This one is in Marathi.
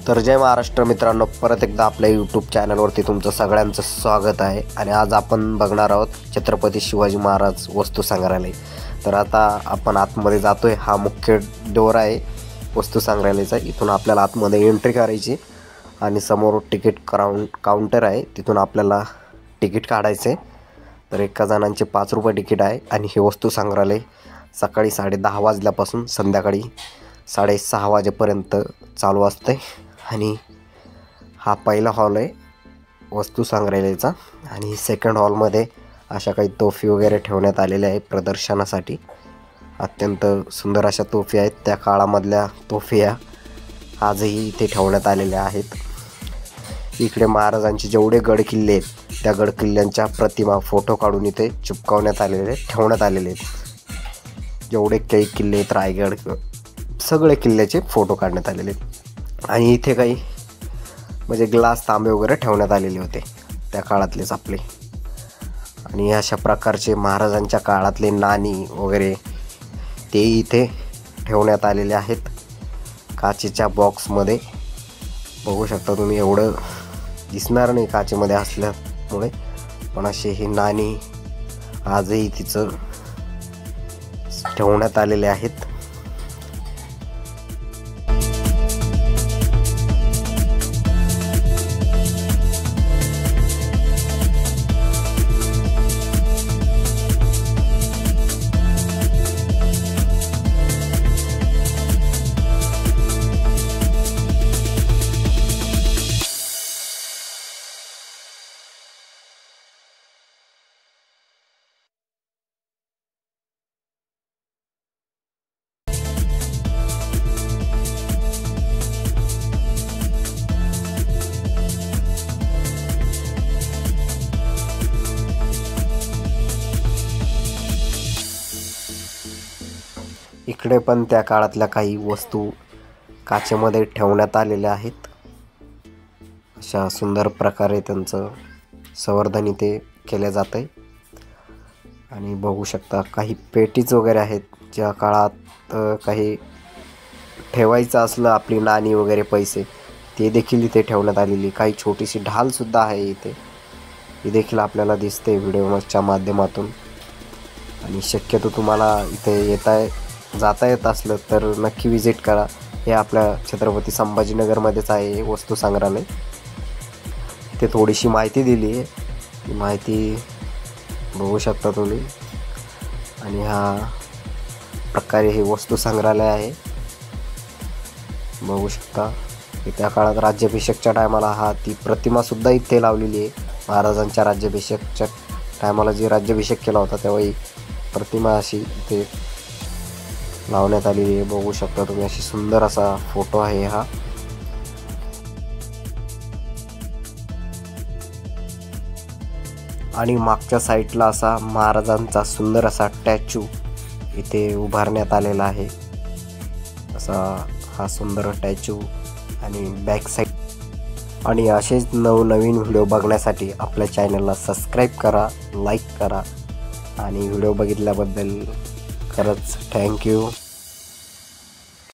तर जय महाराष्ट्र मित्रांनो, परत एकदा आपल्या यूट्यूब चॅनलवरती तुमचं सगळ्यांचं स्वागत आहे। आणि आज आपण बघणार आहोत छत्रपती शिवाजी महाराज वस्तू संग्रहालय। तर आता आपण आतमध्ये जातोय। हा मुख्य डोर आहे वस्तू संग्रहालयाचा। इथून आपल्याला आतमध्ये एंट्री करायची आणि समोर तिकीट काउंटर आहे, तिथून आपल्याला तिकीट काढायचे। तर एका जणांचे 5 रुपये तिकीट आहे। आणि हे वस्तू संग्रहालय सकाळी 10:30 वाजल्यापासून संध्याकाळी 6:30 वाजेपर्यंत चालू असते। आणि हा पहिला हॉल आहे वस्तू संग्रहालयाचा। आणि सेकंड हॉलमध्ये अशा काही तोफे वगैरे ठेवण्यात आलेले आहे प्रदर्शनासाठी। अत्यंत सुंदर अशा तोफे आहेत, त्या काळामधल्या तोफे आजही इथे ठेवण्यात आलेल्या आहेत। इकडे महाराजांचे जेवढे गड किल्ले आहेत त्या गड किल्ल्यांच्या प्रतिमा फोटो काढून इथे चिपकवण्यात आलेले ठेवण्यात आलेले आहेत। जेवढे काही किल्ले आहेत, रायगड सगळे किल्ल्याचे फोटो काढण्यात आलेले आहेत। आणि इथे काही म्हणजे ग्लास तांबे वगैरे ठेवण्यात आलेले होते त्या काळातलेच आपले। आणि अशा प्रकारचे महाराजांच्या काळातले नाणी वगैरे ते इथे ठेवण्यात आलेले आहेत काचेच्या बॉक्समध्ये। बघू शकता तुम्ही, एवढं दिसणार नाही काचेमध्ये असल्यामुळे, पण असे हे नाणी आजही तिचं ठेवण्यात आलेले आहेत। इकडे पण त्या काळातल्या काही वस्तू काचेमध्ये ठेवण्यात आलेल्या आहेत। अशा सुंदर प्रकारे त्यांचं संवर्धन इथे केले जाते। आणि बघू शकता काही पेटीज वगैरे आहेत, ज्या काळात काही ठेवायचं असलं आपली नाणी वगैरे पैसे, ते देखील इथे ठेवण्यात आलेली। काही छोटीशी ढालसुद्धा आहे इथे, ही देखील आपल्याला दिसते व्हिडिओच्या माध्यमातून। आणि शक्यतो तुम्हाला इथे जाता येत असलं तर नक्की विजिट करा। हे आपल्या छत्रपती संभाजीनगरमध्येच आहे वस्तू संग्रहालय। इथे थोडीशी माहिती दिली आहे, ही माहिती बघू शकता तुम्ही। आणि हा प्रकारे हे वस्तू संग्रहालय आहे, बघू शकता। त्या काळात राज्याभिषेकच्या टायमाला ती प्रतिमासुद्धा इथे लावलेली आहे। महाराजांच्या राज्याभिषेकच्या टायमाला जे राज्याभिषेक केला होता तेव्हा ही प्रतिमा अशी इथे लावण्यात आलेली आहे। बघू शकता तुम्ही, अशी सुंदर असा फोटो आहे हा। आणि मागच्या साईडला असा महाराजांचा सुंदर असा स्टॅच्यू इथे उभारण्यात आलेला आहे, असा हा सुंदर स्टॅच्यू। आणि बॅक साईड आणि असेच नवनवीन व्हिडिओ बघण्यासाठी आपल्या चॅनलला सबस्क्राईब करा, लाईक करा। आणि व्हिडिओ बघितल्याबद्दल खरंच थँक्यू।